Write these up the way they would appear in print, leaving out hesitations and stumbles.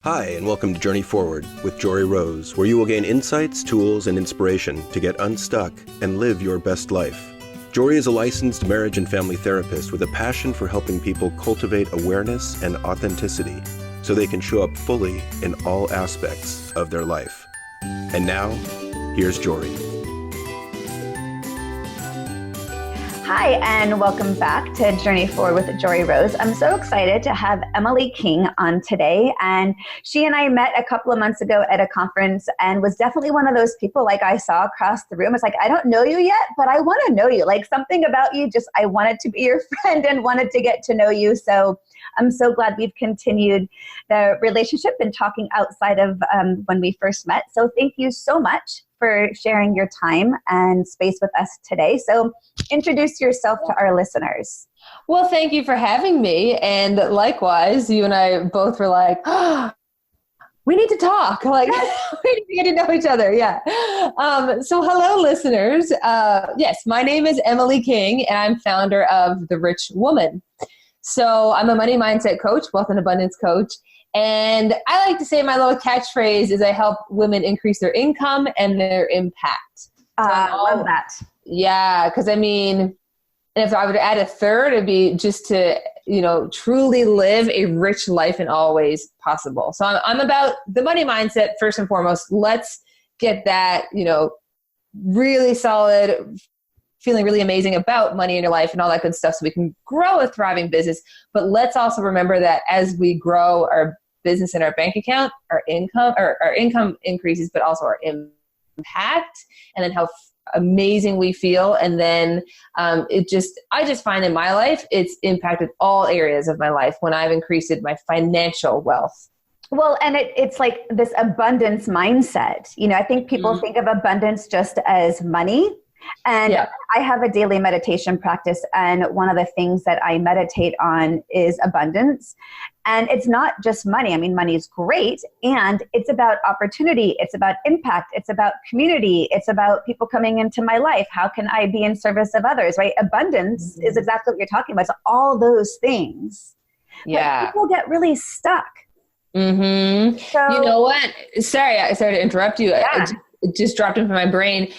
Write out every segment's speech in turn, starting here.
Hi, and welcome to Journey Forward with Jory Rose, where you will gain insights, tools, and inspiration to get unstuck and live your best life. Jory is a licensed marriage and family therapist with a passion for helping people cultivate awareness and authenticity so they can show up fully in all aspects of their life. And now, here's Jory. Hi, and welcome back to Journey Forward with Jory Rose. I'm so excited to have Emily King on today. And she and I met a couple of months ago at a conference and was definitely one of those people like I saw across the room. It's like, I don't know you yet, but I want to know you. Like something about you, just I wanted to be your friend and wanted to get to know you. So I'm so glad we've continued the relationship and talking outside of when we first met. So thank you so much for sharing your time and space with us today. So introduce yourself to our listeners. Well, thank you for having me. And likewise, you and I both were like, oh, we need to talk. Like, we need to get to know each other. Yeah. So hello, listeners. Yes, my name is Emily King, and I'm founder of The Rich Woman. So I'm a money mindset coach, wealth and abundance coach. And I like to say my little catchphrase is I help women increase their income and their impact. I love that. Yeah, because I mean, if I were to add a third, it'd be just to, truly live a rich life in all ways possible. So I'm about the money mindset first and foremost. Let's get that, really solid, feeling really amazing about money in your life and all that good stuff so we can grow a thriving business. But let's also remember that as we grow our business and our bank account, our income increases, but also our impact, and then how amazing we feel. And then I just find in my life, it's impacted all areas of my life when I've increased my financial wealth. Well, and it's like this abundance mindset. I think people think of abundance just as money. And yeah. I have a daily meditation practice, and one of the things that I meditate on is abundance. And it's not just money. I mean, money is great, and it's about opportunity. It's about impact. It's about community. It's about people coming into my life. How can I be in service of others, right? Abundance is exactly what you're talking about. It's all those things. Yeah. But people get really stuck. Mm-hmm. So, you know what? Sorry to interrupt you. Yeah. It just dropped into my brain.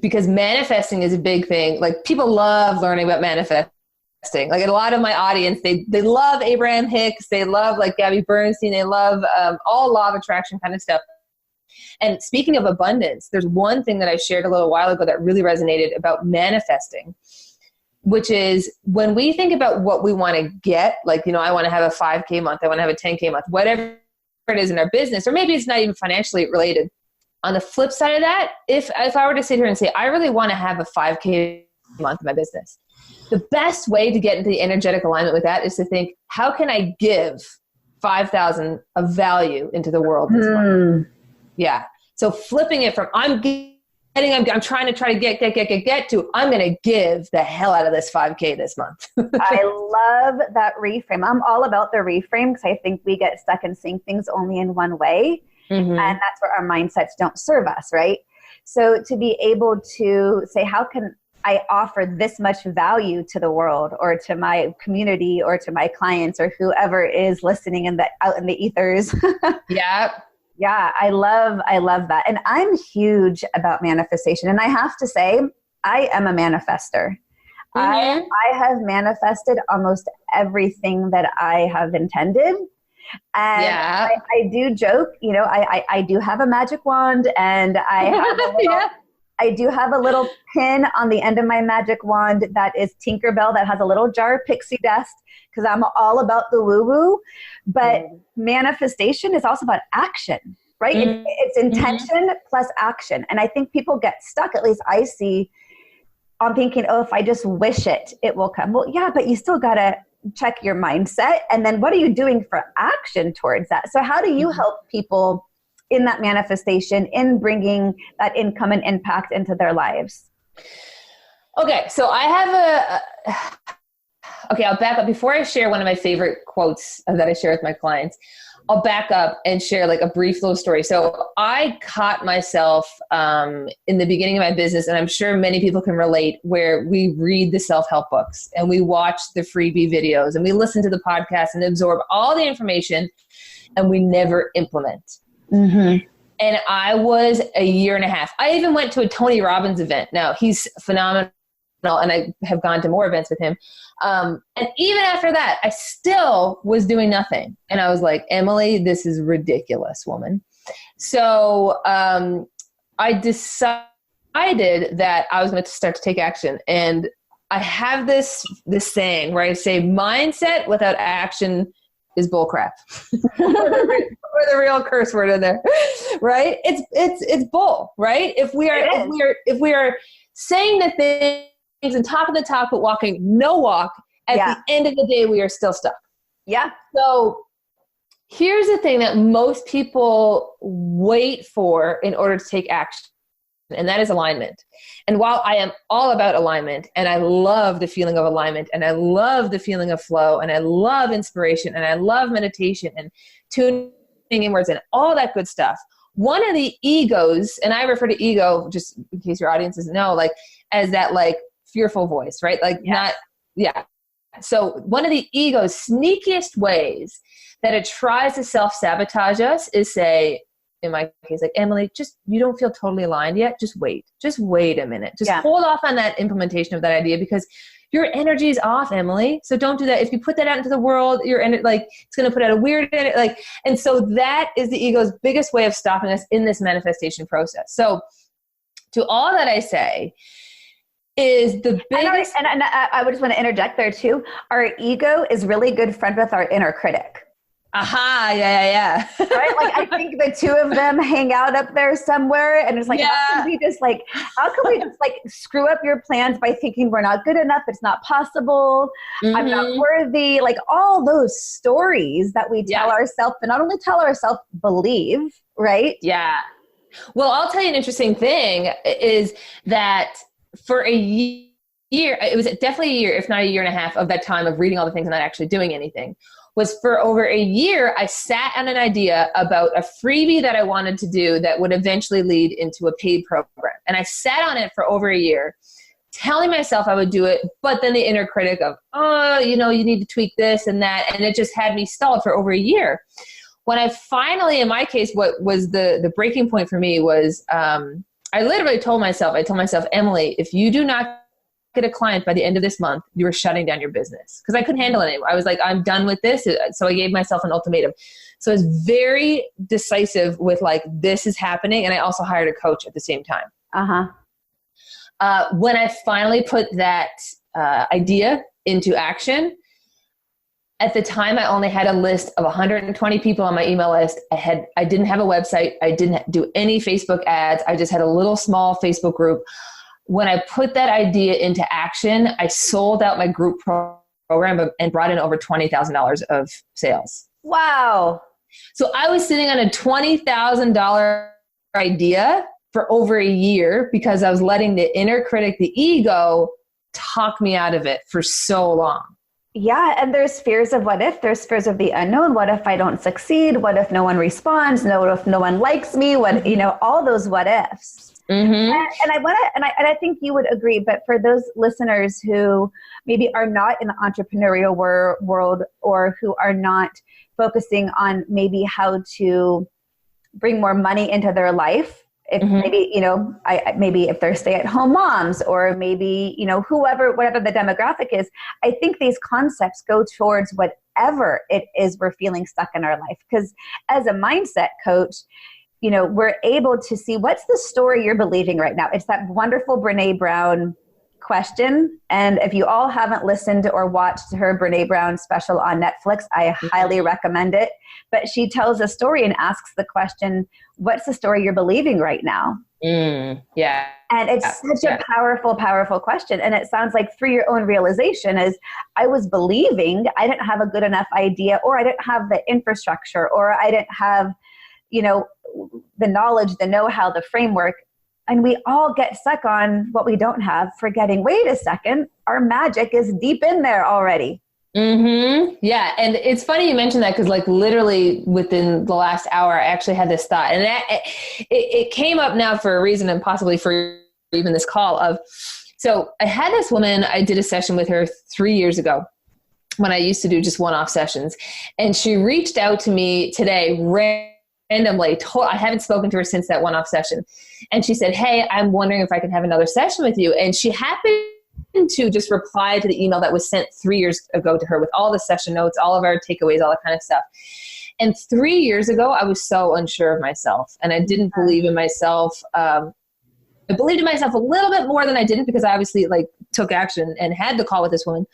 Because manifesting is a big thing. Like people love learning about manifesting. Like a lot of my audience, they love Abraham Hicks. They love like Gabby Bernstein. They love all law of attraction kind of stuff. And speaking of abundance, there's one thing that I shared a little while ago that really resonated about manifesting, which is when we think about what we want to get, like, I want to have a 5K month. I want to have a 10K month, whatever it is in our business, or maybe it's not even financially related. On the flip side of that, if I were to sit here and say, I really want to have a 5K month in my business, the best way to get into the energetic alignment with that is to think, how can I give 5,000 of value into the world this month? Yeah. So flipping it from I'm trying to get to, I'm going to give the hell out of this 5K this month. I love that reframe. I'm all about the reframe because I think we get stuck in seeing things only in one way. Mm-hmm. And that's where our mindsets don't serve us, right? So to be able to say, how can I offer this much value to the world or to my community or to my clients or whoever is listening out in the ethers? Yeah. Yeah, I love that. And I'm huge about manifestation. And I have to say, I am a manifester. Mm-hmm. I have manifested almost everything that I have intended. And yeah. I do joke, I do have a magic wand, and I do have a little pin on the end of my magic wand that is Tinkerbell, that has a little jar of pixie dust, because I'm all about the woo-woo. But manifestation is also about action, right? It's intention plus action. And I think people get stuck, at least I see, on thinking, if I just wish it will come. Well, yeah, but you still got to check your mindset. And then what are you doing for action towards that? So how do you help people in that manifestation, in bringing that income and impact into their lives? Okay. So I have I'll back up. Before I share one of my favorite quotes that I share with my clients, I'll back up and share like a brief little story. So I caught myself in the beginning of my business, and I'm sure many people can relate, where we read the self-help books and we watch the freebie videos and we listen to the podcast and absorb all the information. and we never implement. Mm-hmm. And I was a year and a half. I even went to a Tony Robbins event. Now, he's phenomenal, and I have gone to more events with him. And even after that, I still was doing nothing. And I was like, Emily, this is ridiculous, woman. So I decided that I was going to start to take action. And I have this saying where I say, mindset without action is bullcrap. or the real curse word in there, right? It's bull, right? If we are saying the things and talking the talk but walking no walk, at the end of the day we are still stuck. Yeah. So here's the thing that most people wait for in order to take action, and that is alignment. And while I am all about alignment, and I love the feeling of alignment, and I love the feeling of flow, and I love inspiration, and I love meditation and tuning inwards and all that good stuff, one of the egos, and I refer to ego, just in case your audience doesn't know, like as that like fearful voice, right? Like So one of the ego's sneakiest ways that it tries to self-sabotage us is say, in my case, like, Emily, just, you don't feel totally aligned yet. Just wait a minute. Just hold off on that implementation of that idea because your energy is off, Emily. So don't do that. If you put that out into the world, it's going to put out a weird, and so that is the ego's biggest way of stopping us in this manifestation process. So to all that I say is the biggest. And I would just want to interject there too. Our ego is really good friend with our inner critic. Aha, yeah. Right? Like, I think the two of them hang out up there somewhere, and it's like, how can we just screw up your plans by thinking we're not good enough, it's not possible, I'm not worthy, like all those stories that we tell ourselves, and not only tell ourselves, believe, right? Yeah. Well, I'll tell you an interesting thing is that for a year, it was definitely a year, if not a year and a half of that time of reading all the things and not actually doing anything, was for over a year, I sat on an idea about a freebie that I wanted to do that would eventually lead into a paid program. And I sat on it for over a year, telling myself I would do it, but then the inner critic of, you need to tweak this and that, and it just had me stalled for over a year. When I finally, in my case, what was the breaking point for me was, I literally told myself, Emily, if you do not get a client by the end of this month, you are shutting down your business. Because I couldn't handle it anymore. I was like, I'm done with this. So I gave myself an ultimatum. So I was very decisive with like, this is happening. And I also hired a coach at the same time. When I finally put that idea into action, at the time I only had a list of 120 people on my email list. I didn't have a website. I didn't do any Facebook ads. I just had a little small Facebook group. When I put that idea into action, I sold out my group program and brought in over $20,000 of sales. Wow. So I was sitting on a $20,000 idea for over a year because I was letting the inner critic, the ego, talk me out of it for so long. Yeah, and there's fears of what if, there's fears of the unknown. What if I don't succeed? What if no one responds? What if no one likes me? All those what ifs. And I think you would agree, but for those listeners who maybe are not in the entrepreneurial world or who are not focusing on maybe how to bring more money into their life, if maybe if they're stay-at-home moms or maybe, whatever the demographic is, I think these concepts go towards whatever it is we're feeling stuck in our life. Because as a mindset coach, we're able to see what's the story you're believing right now. It's that wonderful Brené Brown question. And if you all haven't listened or watched her Brené Brown special on Netflix, I highly recommend it. But she tells a story and asks the question, what's the story you're believing right now? Yeah. And it's such a powerful, powerful question. And it sounds like through your own realization is I was believing I didn't have a good enough idea, or I didn't have the infrastructure, or I didn't have the knowledge, the know-how, the framework. And we all get stuck on what we don't have, forgetting, wait a second, our magic is deep in there already. Yeah. And it's funny you mentioned that because like literally within the last hour, I actually had this thought, and it came up now for a reason and possibly for even this call so I had this woman, I did a session with her 3 years ago. when I used to do just one-off sessions. And she reached out to me today randomly. I haven't spoken to her since that one-off session. And she said, hey, I'm wondering if I can have another session with you. And she happened to just reply to the email that was sent 3 years ago to her with all the session notes, all of our takeaways, all that kind of stuff. And 3 years ago, I was so unsure of myself, and I didn't believe in myself. I believed in myself a little bit more than I didn't, because I obviously took action and had the call with this woman.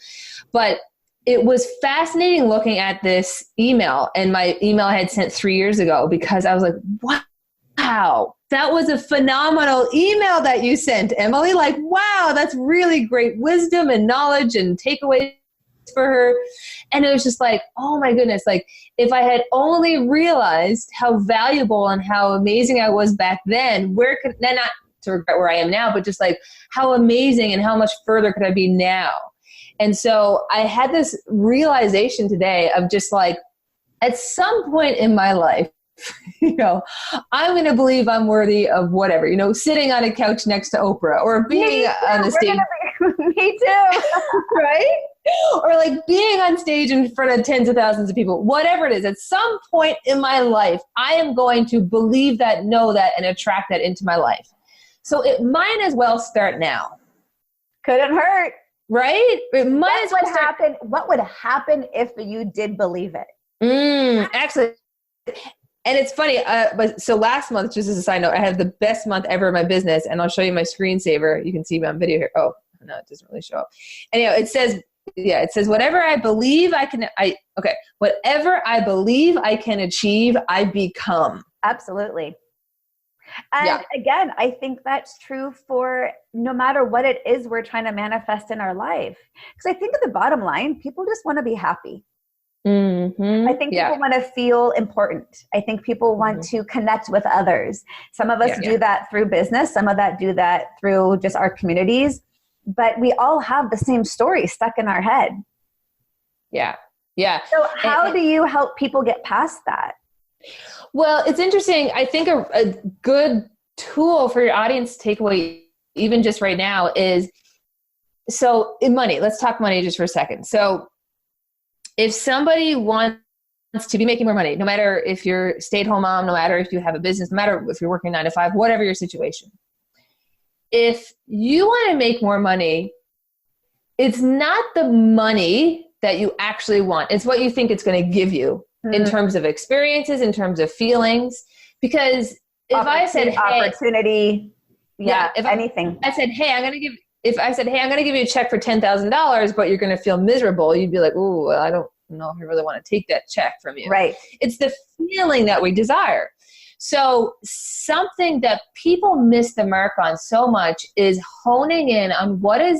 But it was fascinating looking at this email, and my email I had sent 3 years ago, because I was like, wow, that was a phenomenal email that you sent, Emily. Wow, that's really great wisdom and knowledge and takeaways for her. And it was just oh my goodness, if I had only realized how valuable and how amazing I was back then, not to regret where I am now, but just how amazing and how much further could I be now? And so I had this realization today of just at some point in my life, I'm going to believe I'm worthy of whatever, sitting on a couch next to Oprah, or being on the stage. Me too. Right? Or being on stage in front of tens of thousands of people, whatever it is. At some point in my life, I am going to believe that, know that, and attract that into my life. So it might as well start now. Couldn't hurt. Right? It might as well happen. What would happen if you did believe it? Actually, and it's funny. So last month, just as a side note, I had the best month ever in my business, and I'll show you my screensaver. You can see me on video here. Oh, no, it doesn't really show up. Anyhow, it says, whatever I believe whatever I believe I can achieve, I become. Absolutely. And again, I think that's true for no matter what it is we're trying to manifest in our life. Because I think at the bottom line, people just want to be happy. Mm-hmm. I think people want to feel important. I think people want to connect with others. Some of us do that through business. Some of that do that through just our communities. But we all have the same story stuck in our head. Yeah. Yeah. So how do you help people get past that? Well, it's interesting. I think a good tool for your audience to take away, even just right now, is in money. Let's talk money just for a second. So if somebody wants to be making more money, no matter if you're a stay-at-home mom, no matter if you have a business, no matter if you're working 9 to 5, whatever your situation, if you want to make more money, it's not the money that you actually want. It's what you think it's going to give you in terms of experiences, in terms of feelings. Because if I said, hey, opportunity, anything. I said, hey, I'm going to give you a check for $10,000, but you're going to feel miserable, you'd be like, ooh, I don't know if I really want to take that check from you. Right. It's the feeling that we desire. So something that people miss the mark on so much is honing in on what I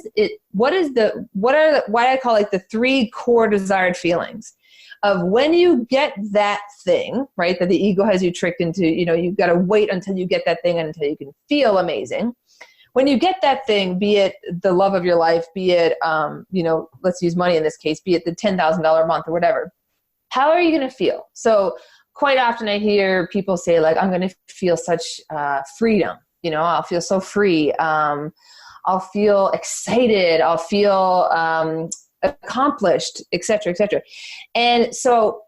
call the 3 core desired feelings of when you get that thing, right, that the ego has you tricked into, you've got to wait until you get that thing and until you can feel amazing. When you get that thing, be it the love of your life, be it, let's use money in this case, be it the $10,000 a month or whatever, how are you going to feel? So quite often I hear people say I'm going to feel such freedom. I'll feel so free. I'll feel excited. I'll feel accomplished, et cetera, et cetera. And so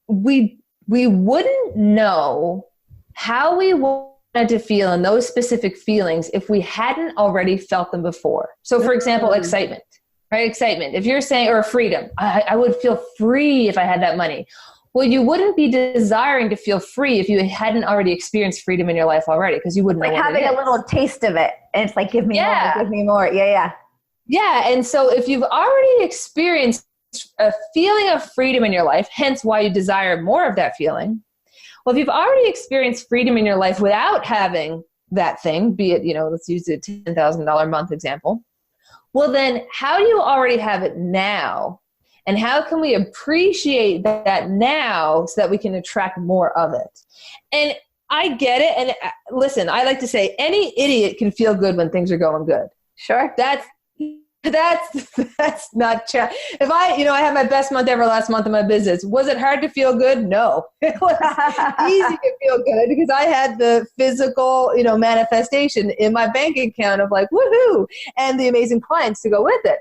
we wouldn't know how we wanted to feel in those specific feelings if we hadn't already felt them before. So for example, excitement, right? Excitement. If you're saying, or freedom, I would feel free if I had that money. Well, you wouldn't be desiring to feel free if you hadn't already experienced freedom in your life already, because you wouldn't know what having a little taste of it. And it's give me more, give me more. Yeah. Yeah. And so if you've already experienced a feeling of freedom in your life, hence why you desire more of that feeling. Well, if you've already experienced freedom in your life without having that thing, be it, let's use the $10,000 a month example. Well, then how do you already have it now? And how can we appreciate that now so that we can attract more of it? And I get it. And listen, I like to say any idiot can feel good when things are going good. Sure. That's not true. If I had my best month ever last month in my business, was it hard to feel good? No, it was easy to feel good because I had the physical, manifestation in my bank account of woohoo, and the amazing clients to go with it.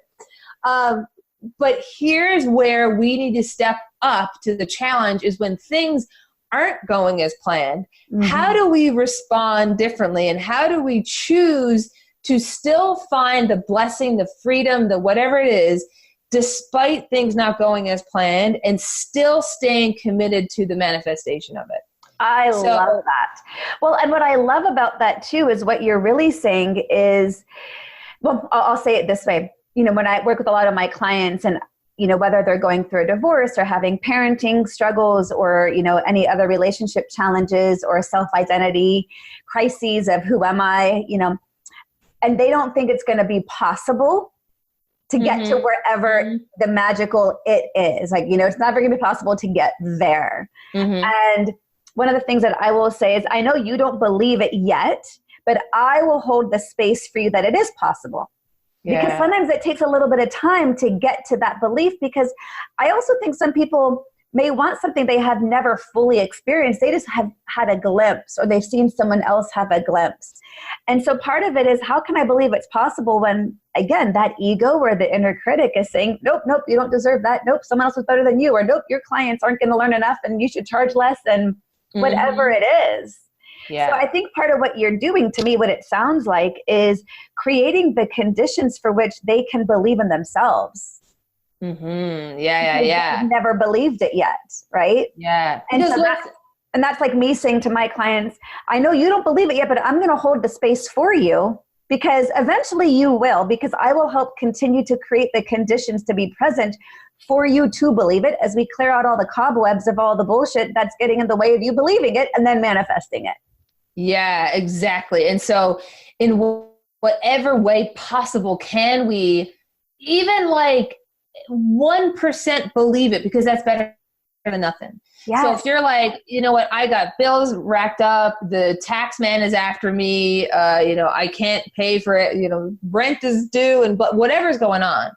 but here's where we need to step up to the challenge is when things aren't going as planned. Mm-hmm. How do we respond differently? And how do we choose to still find the blessing, the freedom, the whatever it is, despite things not going as planned, and still staying committed to the manifestation of it? I love that. Well, and what I love about that too is what you're really saying is, well, I'll say it this way. You know, when I work with a lot of my clients, and you know, whether they're going through a divorce or having parenting struggles or, you know, any other relationship challenges or self-identity crises of who am I, you know, and they don't think it's going to be possible to get to wherever the magical it is. Like, you know, it's never going to be possible to get there. And one of the things that I will say is, I know you don't believe it yet, but I will hold the space for you that it is possible. Yeah. Because sometimes it takes a little bit of time to get to that belief, because I also think some people may want something they have never fully experienced. They just have had a glimpse, or they've seen someone else have a glimpse. And so part of it is, how can I believe it's possible when, again, that ego or the inner critic is saying, nope, you don't deserve that. Nope, someone else is better than you. Or nope, your clients aren't going to learn enough and you should charge less, and whatever it is. Yeah. So I think part of what you're doing, to me, what it sounds like, is creating the conditions for which they can believe in themselves. Yeah. They've never believed it yet, right? Yeah. And that's like me saying to my clients, I know you don't believe it yet, but I'm going to hold the space for you, because eventually you will, because I will help continue to create the conditions to be present for you to believe it, as we clear out all the cobwebs of all the bullshit that's getting in the way of you believing it and then manifesting it. Yeah, exactly. And so in whatever way possible, can we even like 1% believe it, because that's better than nothing. Yes. So if you're like, you know what, I got bills racked up, the tax man is after me, you know, I can't pay for it, you know, rent is due, and but whatever's going on.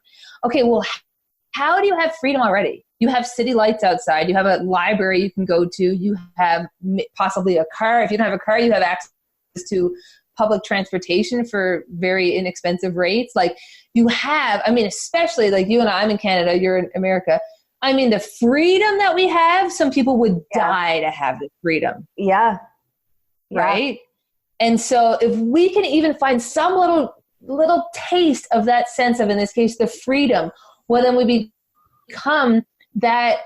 Okay, well, how do you have freedom already? You have city lights outside. You have a library you can go to. You have possibly a car. If you don't have a car, you have access to public transportation for very inexpensive rates. Like you have, I mean, especially like you and I'm in Canada, you're in America. I mean, the freedom that we have, some people would die to have the freedom. Yeah. Right? And so if we can even find some little taste of that sense of, in this case, the freedom, well, then we become that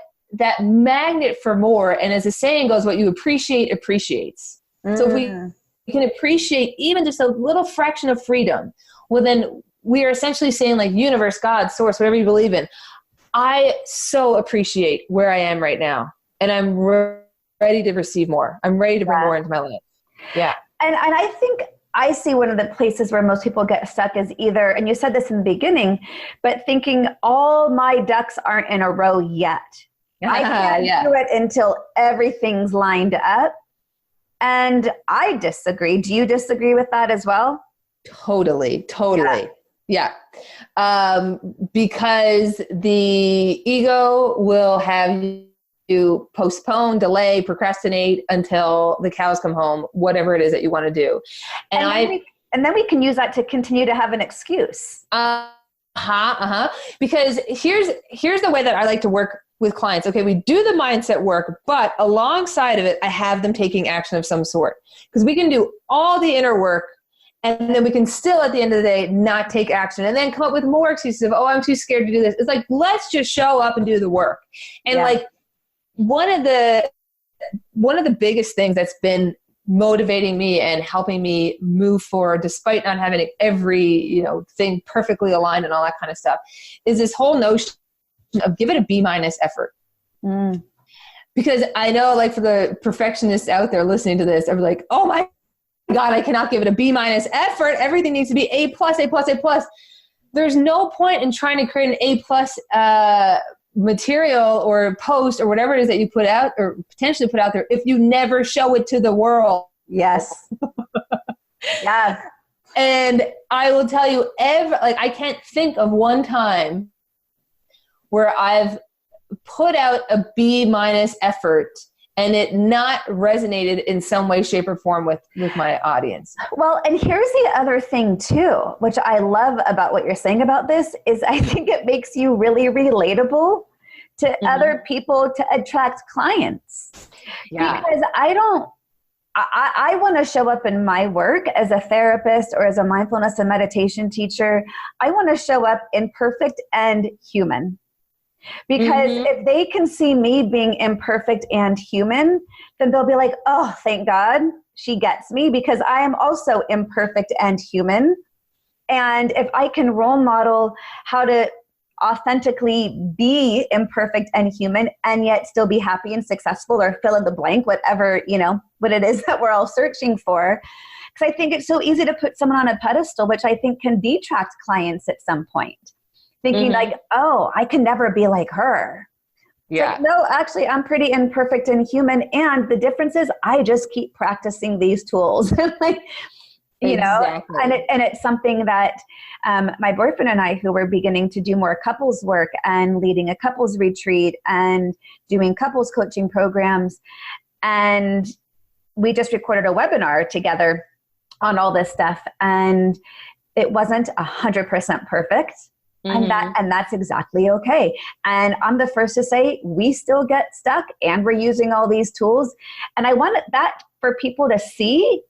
magnet for more. And as the saying goes, what you appreciate appreciates. So if we can appreciate even just a little fraction of freedom, well, then we are essentially saying, like, universe, God, source, whatever you believe in, I so appreciate where I am right now. And I'm ready to receive more. I'm ready to bring more into my life. Yeah. And I think I see one of the places where most people get stuck is either, and you said this in the beginning, but thinking all my ducks aren't in a row yet. I can't do it until everything's lined up. And I disagree. Do you disagree with that as well? Totally. Yeah. Because the ego will have you postpone, delay, procrastinate until the cows come home, whatever it is that you want to do. And then we can use that to continue to have an excuse. Because here's the way that I like to work with clients. Okay, we do the mindset work, but alongside of it, I have them taking action of some sort. Because we can do all the inner work, and then we can still, at the end of the day, not take action, and then come up with more excuses of, oh, I'm too scared to do this. It's like, let's just show up and do the work. And like, one of the biggest things that's been motivating me and helping me move forward, despite not having every, you know, thing perfectly aligned and all that kind of stuff, is this whole notion of give it a B- effort. Because I know, like, for the perfectionists out there listening to this, I'm like, oh my God, I cannot give it a B- effort. Everything needs to be A+. There's no point in trying to create an A+ material or post or whatever it is that you put out or potentially put out there if you never show it to the world. Yes. Yeah. And I will tell you, I can't think of one time where I've put out a B- effort and it not resonated in some way, shape, or form with my audience. Well, and here's the other thing too, which I love about what you're saying about this, is I think it makes you really relatable to other people to attract clients. Yeah. Because I want to show up in my work as a therapist or as a mindfulness and meditation teacher. I want to show up imperfect and human. Because if they can see me being imperfect and human, then they'll be like, oh, thank God she gets me, because I am also imperfect and human. And if I can role model how to authentically be imperfect and human and yet still be happy and successful, or fill in the blank, whatever, what it is that we're all searching for. Because I think it's so easy to put someone on a pedestal, which I think can detract clients at some point. Thinking like, oh, I can never be like her. Yeah. Like, no, actually, I'm pretty imperfect and human. And the difference is I just keep practicing these tools. Exactly. And it's something that my boyfriend and I, who were beginning to do more couples work and leading a couples retreat and doing couples coaching programs. And we just recorded a webinar together on all this stuff. And it wasn't 100% perfect. And that's exactly okay. And I'm the first to say we still get stuck and we're using all these tools. And I want that for people to see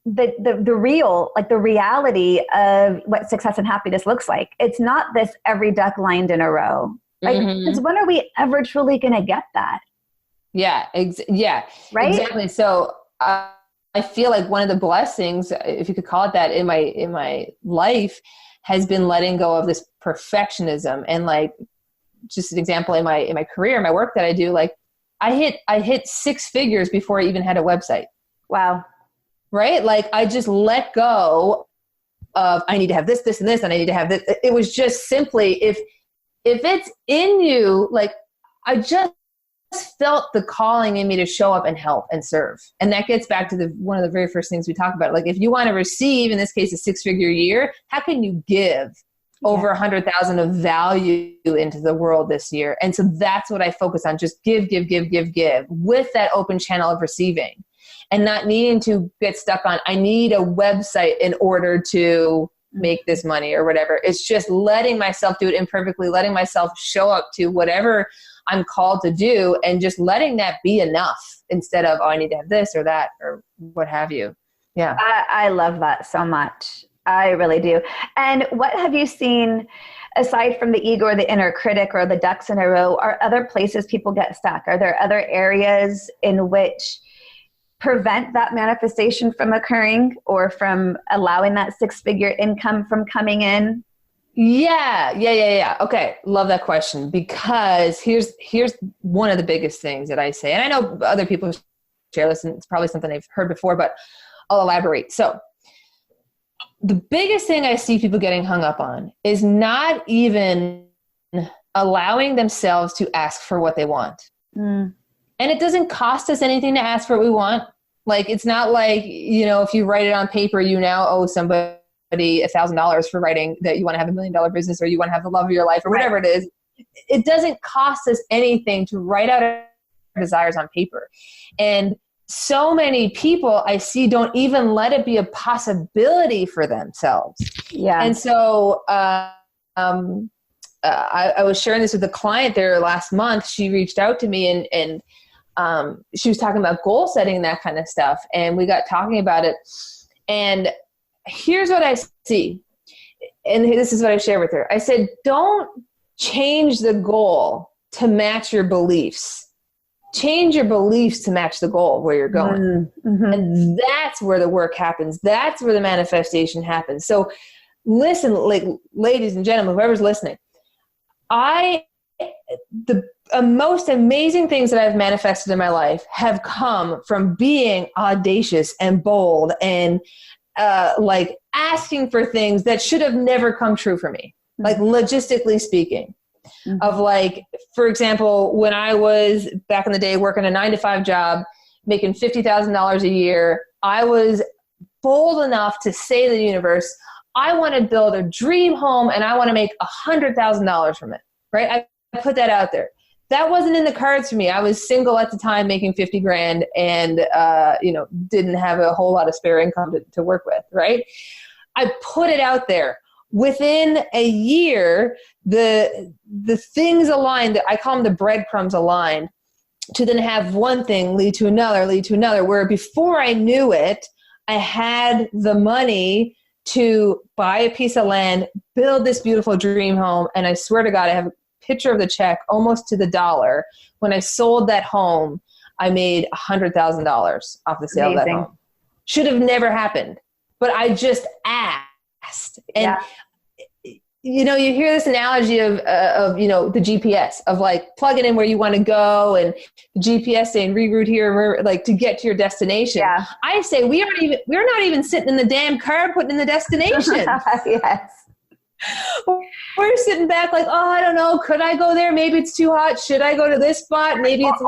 the real, like the reality of what success and happiness looks like. It's not this every duck lined in a row. Like, because when are we ever truly going to get that? Yeah. Right. Exactly. So I feel like one of the blessings, if you could call it that, in my life has been letting go of this perfectionism. And like, just an example in my career, my work that I do, like I hit 6 figures before I even had a website. Wow. Right? Like I just let go of, I need to have this, this, and this, and I need to have this. It was just simply, if it's in you, like I just felt the calling in me to show up and help and serve. And that gets back to one of the very first things we talk about. Like if you want to receive, in this case, a 6-figure year, how can you give over 100,000 of value into the world this year? And so that's what I focus on. Just give with that open channel of receiving, and not needing to get stuck on, I need a website in order to make this money or whatever. It's just letting myself do it imperfectly, letting myself show up to whatever I'm called to do, and just letting that be enough instead of, oh, I need to have this or that or what have you. Yeah. I love that so much. I really do. And what have you seen, aside from the ego or the inner critic or the ducks in a row, are other places people get stuck? Are there other areas in which prevent that manifestation from occurring, or from allowing that 6-figure income from coming in? Yeah. Okay. Love that question, because here's one of the biggest things that I say, and I know other people share this and it's probably something they've heard before, but I'll elaborate. So the biggest thing I see people getting hung up on is not even allowing themselves to ask for what they want. And it doesn't cost us anything to ask for what we want. Like, it's not like, if you write it on paper, you now owe somebody $1,000 for writing that you want to have $1 million business, or you want to have the love of your life, or whatever it is. It doesn't cost us anything to write out our desires on paper. And so many people I see don't even let it be a possibility for themselves. Yeah. And so I was sharing this with a client there last month. She reached out to me and she was talking about goal setting and that kind of stuff. And we got talking about it. And here's what I see. And this is what I shared with her. I said, don't change the goal to match your beliefs. Change your beliefs to match the goal where you're going. And that's where the work happens. That's where the manifestation happens. So listen, like, ladies and gentlemen, whoever's listening, the most amazing things that I've manifested in my life have come from being audacious and bold and like asking for things that should have never come true for me, like logistically speaking. Of like, for example, when I was back in the day working a 9-to-5 job, making $50,000 a year, I was bold enough to say to the universe, I want to build a dream home and I want to make $100,000 from it, right? I put that out there. that wasn't in the cards for me. I was single at the time, making 50 grand and, didn't have a whole lot of spare income to work with. Right. I put it out there. Within a year, the things aligned, that I call them the breadcrumbs aligned, to then have one thing lead to another, where before I knew it, I had the money to buy a piece of land, build this beautiful dream home. And I swear to God, I have a picture of the check almost to the dollar. When I sold that home, I made $100,000 off the sale of that home. Should have never happened, but I just asked. And you hear this analogy of the GPS, of like plugging in where you want to go, and the GPS saying reroute here, like to get to your destination. Yeah. I say we're not even sitting in the damn car putting in the destination. Yes. We're sitting back like, oh, I don't know. Could I go there? Maybe it's too hot. Should I go to this spot? Maybe it's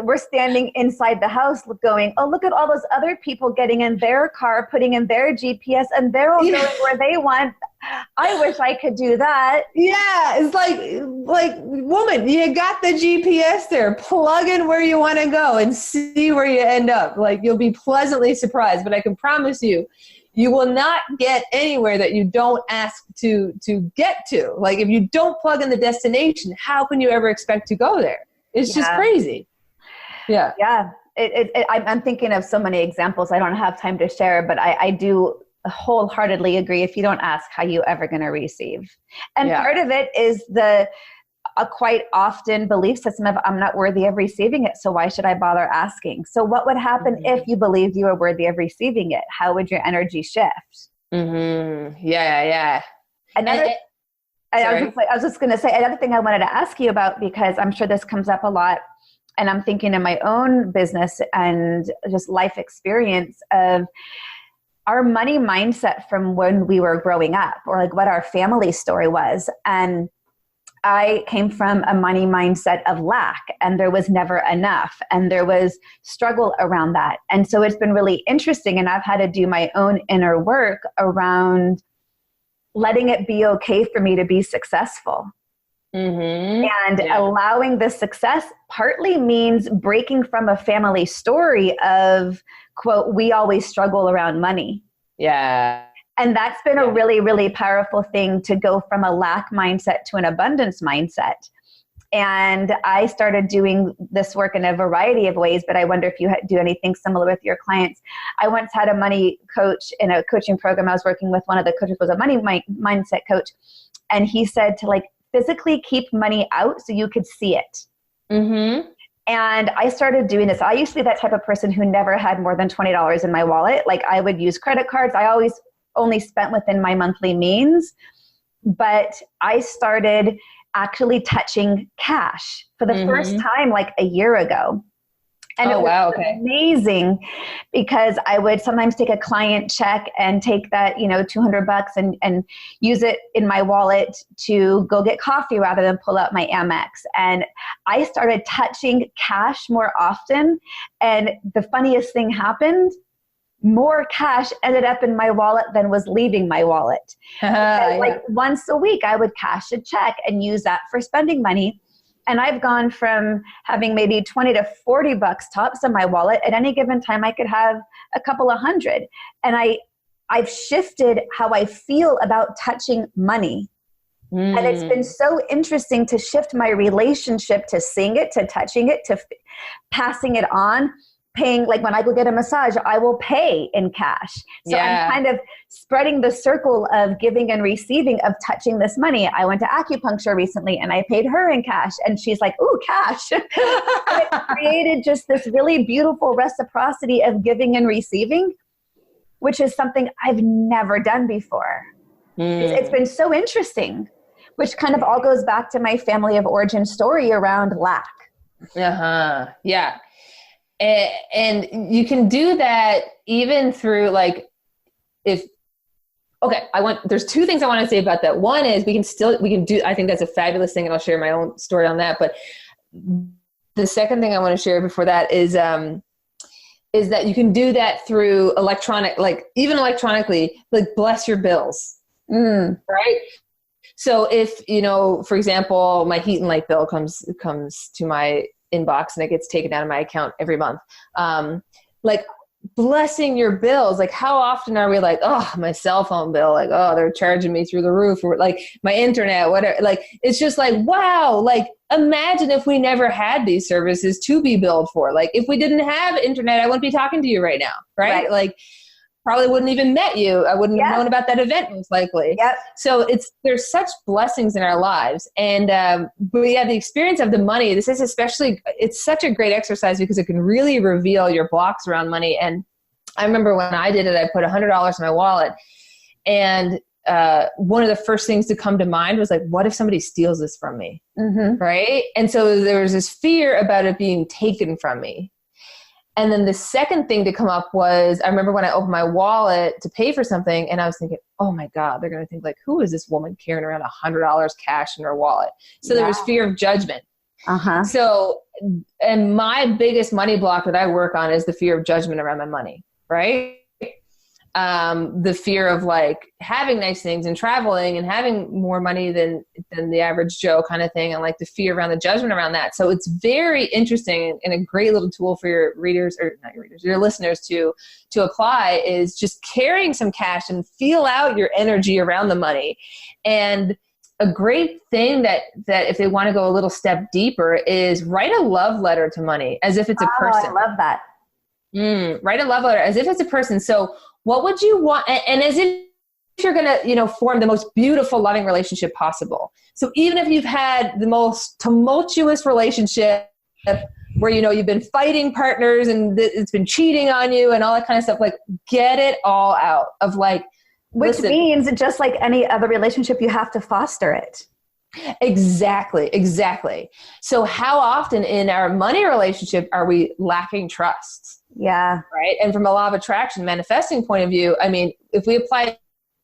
we're standing inside the house going, oh, look at all those other people getting in their car, putting in their GPS, and they're all going where they want. I wish I could do that. Yeah, it's like woman, you got the GPS there. Plug in where you want to go and see where you end up. Like, you'll be pleasantly surprised. But I can promise you, you will not get anywhere that you don't ask to get to. Like, if you don't plug in the destination, how can you ever expect to go there? It's just crazy. Yeah. Yeah. I'm thinking of so many examples I don't have time to share, but I do wholeheartedly agree. If you don't ask, how are you ever going to receive? And part of it is a quite often belief system of, I'm not worthy of receiving it, so why should I bother asking? So what would happen if you believed you were worthy of receiving it? How would your energy shift? Mm-hmm. Yeah. I was just going to say, another thing I wanted to ask you about, because I'm sure this comes up a lot, and I'm thinking in my own business and just life experience of our money mindset from when we were growing up, or like what our family story was. And I came from a money mindset of lack, and there was never enough, and there was struggle around that. And so it's been really interesting, and I've had to do my own inner work around letting it be okay for me to be successful. Mm-hmm. And allowing the success partly means breaking from a family story of, quote, we always struggle around money. Yeah. And that's been a really, really powerful thing, to go from a lack mindset to an abundance mindset. And I started doing this work in a variety of ways, but I wonder if you do anything similar with your clients. I once had a money coach in a coaching program I was working with. One of the coaches was a money mindset coach. And he said to like physically keep money out so you could see it. Mm-hmm. And I started doing this. I used to be that type of person who never had more than $20 in my wallet. Like, I would use credit cards. I always only spent within my monthly means. But I started actually touching cash for the first time like a year ago. And it was amazing, because I would sometimes take a client check and take that, $200 and use it in my wallet to go get coffee rather than pull out my Amex. And I started touching cash more often. And the funniest thing happened. More cash ended up in my wallet than was leaving my wallet. Like once a week, I would cash a check and use that for spending money. And I've gone from having maybe $20 to $40 tops in my wallet. At any given time, I could have a couple of hundred. And I've shifted how I feel about touching money. And it's been so interesting to shift my relationship to seeing it, to touching it, to passing it on. Paying, like when I go get a massage, I will pay in cash. So I'm kind of spreading the circle of giving and receiving, of touching this money. I went to acupuncture recently and I paid her in cash, and she's like, ooh, cash. It created just this really beautiful reciprocity of giving and receiving, which is something I've never done before. It's been so interesting, which kind of all goes back to my family of origin story around lack. Yeah. And you can do that even through there's two things I want to say about that. One is we can do, I think that's a fabulous thing, and I'll share my own story on that. But the second thing I want to share before that is that you can do that through electronically, like bless your bills. Right? So if, for example, my heat and light bill comes to my inbox and it gets taken out of my account every month, like blessing your bills, like how often are we like, oh, my cell phone bill, like, oh, they're charging me through the roof, or like my internet, whatever. Like, it's just like, wow, like imagine if we never had these services to be billed for. Like if we didn't have internet, I wouldn't be talking to you right now. Right. Like probably wouldn't even met you. I wouldn't have known about that event most likely. Yep. So there's such blessings in our lives. And we have the experience of the money. This is it's such a great exercise because it can really reveal your blocks around money. And I remember when I did it, I put $100 in my wallet. And one of the first things to come to mind was like, what if somebody steals this from me? Mm-hmm. Right. And so there was this fear about it being taken from me. And then the second thing to come up was, I remember when I opened my wallet to pay for something and I was thinking, oh my God, they're going to think like, who is this woman carrying around $100 cash in her wallet? So there was fear of judgment. Uh-huh. So, and my biggest money block that I work on is the fear of judgment around my money, right? The fear of like having nice things and traveling and having more money than the average Joe kind of thing. And like the fear around the judgment around that. So it's very interesting and a great little tool for your readers, or not your readers, your listeners to apply, is just carrying some cash and feel out your energy around the money. And a great thing that if they want to go a little step deeper is write a love letter to money as if it's a person. I love that. Write a love letter as if it's a person. So what would you want? And as if you're going to, form the most beautiful, loving relationship possible. So even if you've had the most tumultuous relationship where, you've been fighting partners and it's been cheating on you and all that kind of stuff, like get it all out of like, which means just like any other relationship, you have to foster it. Exactly. So how often in our money relationship are we lacking trust? Yeah. Right. And from a law of attraction manifesting point of view, I mean, if we apply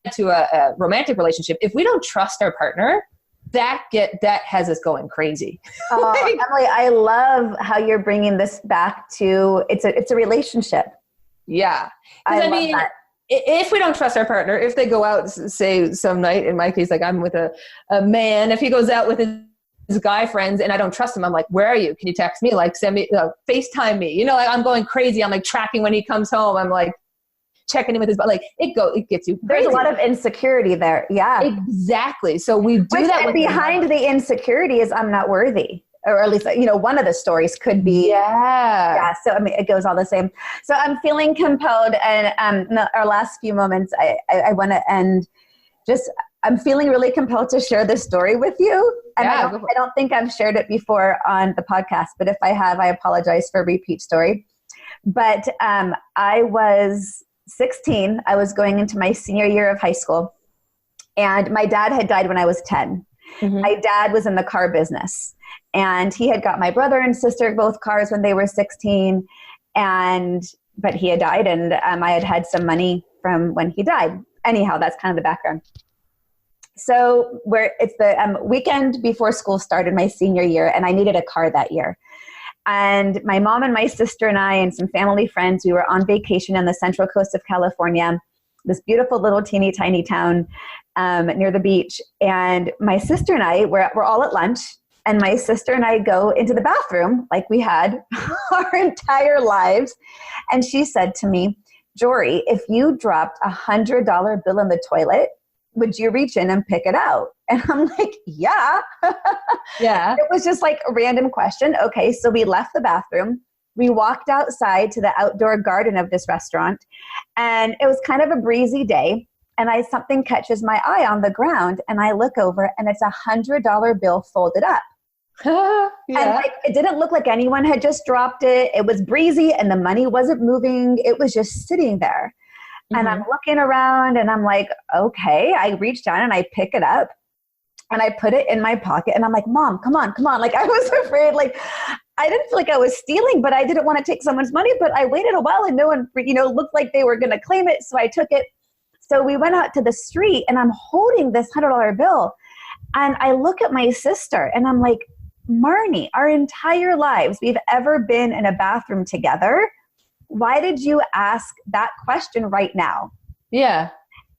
it to a romantic relationship, if we don't trust our partner, that has us going crazy. Emily, I love how you're bringing this back to it's a relationship. Yeah. I love that. If we don't trust our partner, if they go out, say some night, in my case, like I'm with a man, if he goes out with his guy friends and I don't trust him, I'm like, where are you? Can you text me? Like send me, FaceTime me, like I'm going crazy. I'm like tracking when he comes home. I'm like checking in with his, like it gets you crazy. There's a lot of insecurity there. Yeah, exactly. So we do that. And behind the insecurity is I'm not worthy. Or at least, one of the stories could be. Yeah. So, I mean, it goes all the same. So I'm feeling compelled. And our last few moments, I want to end I'm feeling really compelled to share this story with you. And I don't think I've shared it before on the podcast, but if I have, I apologize for a repeat story. But I was 16. I was going into my senior year of high school. And my dad had died when I was 10. Mm-hmm. My dad was in the car business. And he had got my brother and sister both cars when they were 16. But he had died, and I had some money from when he died. Anyhow, that's kind of the background. So it's the weekend before school started, my senior year, and I needed a car that year. And my mom and my sister and I and some family friends, we were on vacation on the central coast of California, this beautiful little teeny tiny town near the beach. And my sister and I were all at lunch. And my sister and I go into the bathroom like we had our entire lives. And she said to me, Jory, if you dropped $100 bill in the toilet, would you reach in and pick it out? And I'm like, yeah. Yeah. It was just like a random question. Okay, so we left the bathroom. We walked outside to the outdoor garden of this restaurant. And it was kind of a breezy day. And something catches my eye on the ground. And I look over and it's $100 bill folded up. Yeah. And it didn't look like anyone had just dropped it. It was breezy and the money wasn't moving. It was just sitting there. Mm-hmm. And I'm looking around and I'm like, okay. I reached down and I pick it up and I put it in my pocket and I'm like, Mom, come on. Like I was afraid, like I didn't feel like I was stealing, but I didn't want to take someone's money. But I waited a while and no one, looked like they were going to claim it. So I took it. So we went out to the street and I'm holding this $100 bill. And I look at my sister and I'm like, Marnie, our entire lives, we've ever been in a bathroom together. Why did you ask that question right now? Yeah.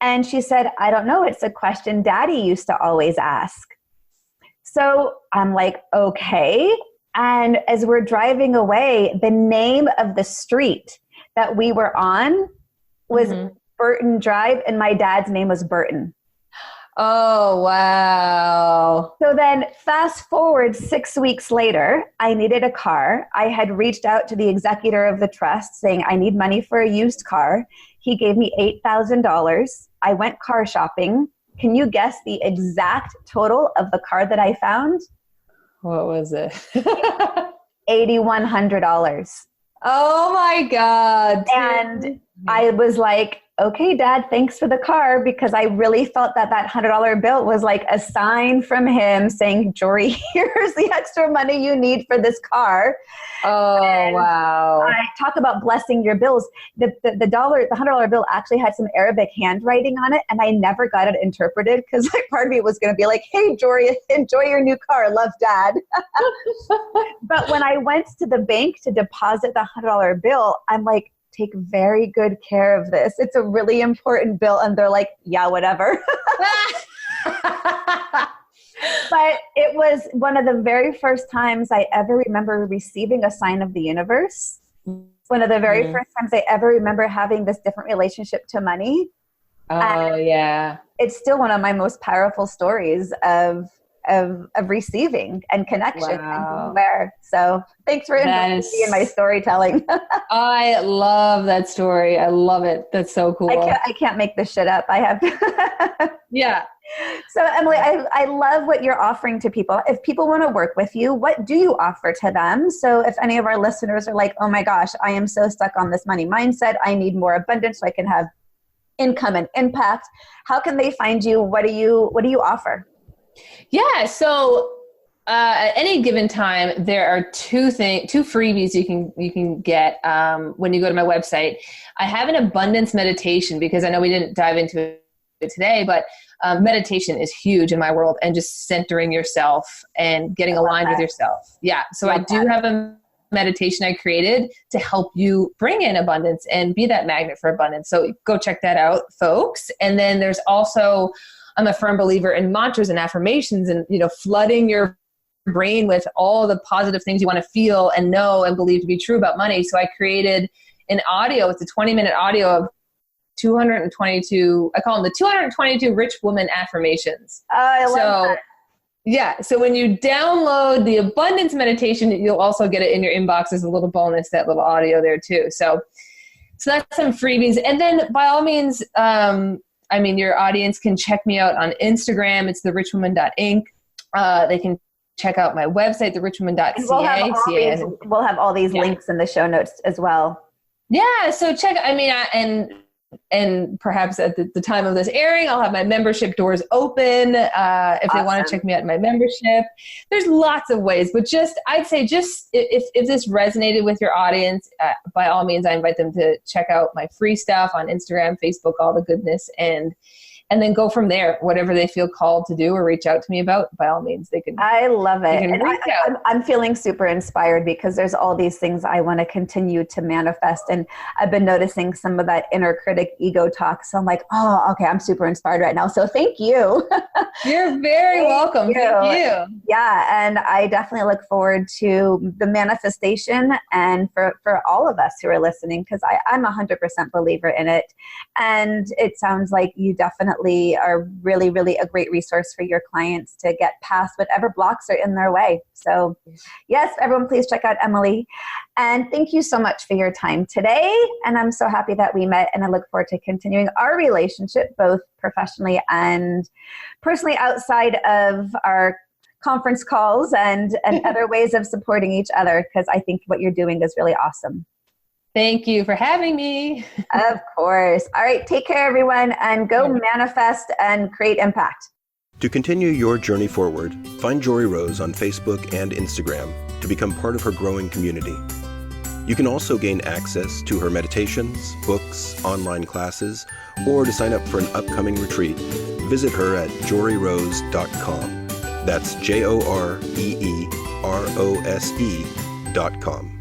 And she said, I don't know. It's a question Daddy used to always ask. So I'm like, okay. And as we're driving away, the name of the street that we were on was Burton Drive, and my dad's name was Burton. Oh, wow. So then fast forward 6 weeks later, I needed a car. I had reached out to the executor of the trust saying, I need money for a used car. He gave me $8,000. I went car shopping. Can you guess the exact total of the car that I found? What was it? $8,100. Oh my God. And I was like, okay, Dad, thanks for the car, because I really felt that $100 bill was like a sign from him saying, Jory, here's the extra money you need for this car. Oh, and wow. I talk about blessing your bills. The $100 bill actually had some Arabic handwriting on it, and I never got it interpreted because like part of me was going to be like, hey, Jory, enjoy your new car. Love, Dad. But when I went to the bank to deposit the $100 bill, I'm like, take very good care of this. It's a really important bill. And they're like, yeah, whatever. But it was one of the very first times I ever remember receiving a sign of the universe. One of the very first times I ever remember having this different relationship to money. Oh, and yeah. It's still one of my most powerful stories of receiving and connection. Wow. And where. So thanks for investing me in my storytelling. I love that story. I love it. That's so cool. I can't make this shit up. I have to. Yeah. So Emily, I love what you're offering to people. If people want to work with you, what do you offer to them? So if any of our listeners are like, oh my gosh, I am so stuck on this money mindset. I need more abundance so I can have income and impact. How can they find you? What do you offer? Yeah. So at any given time, there are two freebies you can get when you go to my website. I have an abundance meditation because I know we didn't dive into it today, but meditation is huge in my world, and just centering yourself and getting aligned with yourself. Yeah. So I do have a meditation I created to help you bring in abundance and be that magnet for abundance. So go check that out, folks. And then there's also, I'm a firm believer in mantras and affirmations and, flooding your brain with all the positive things you want to feel and know and believe to be true about money. So I created an audio. It's a 20-minute audio of 222, I call them the 222 rich woman affirmations. Oh, I love that. Yeah. So when you download the abundance meditation, you'll also get it in your inbox as a little bonus, that little audio there too. So that's some freebies. And then by all means, your audience can check me out on Instagram. It's therichwoman.inc. They can check out my website, therichwoman.ca. We'll have all these links in the show notes as well. Yeah. So check, and perhaps at the time of this airing, I'll have my membership doors open. If they want to check me out in my membership, there's lots of ways, but I'd say if this resonated with your audience, by all means, I invite them to check out my free stuff on Instagram, Facebook, all the goodness, and then go from there. Whatever they feel called to do or reach out to me about, by all means, they can. I love it. And I'm feeling super inspired because there's all these things I want to continue to manifest. And I've been noticing some of that inner critic ego talk. So I'm like, oh, okay, I'm super inspired right now. So thank you. You're very welcome. Thank you. Yeah. And I definitely look forward to the manifestation and for all of us who are listening, because I'm 100% believer in it. And it sounds like you definitely are really, really a great resource for your clients to get past whatever blocks are in their way. So yes, everyone, please check out Emily. And thank you so much for your time today. And I'm so happy that we met, and I look forward to continuing our relationship, both professionally and personally, outside of our conference calls and other ways of supporting each other, because I think what you're doing is really awesome. Thank you for having me. Of course. All right. Take care, everyone, and go manifest and create impact. To continue your journey forward, find Jory Rose on Facebook and Instagram to become part of her growing community. You can also gain access to her meditations, books, online classes, or to sign up for an upcoming retreat. Visit her at joryrose.com. That's JOREEROSE.com.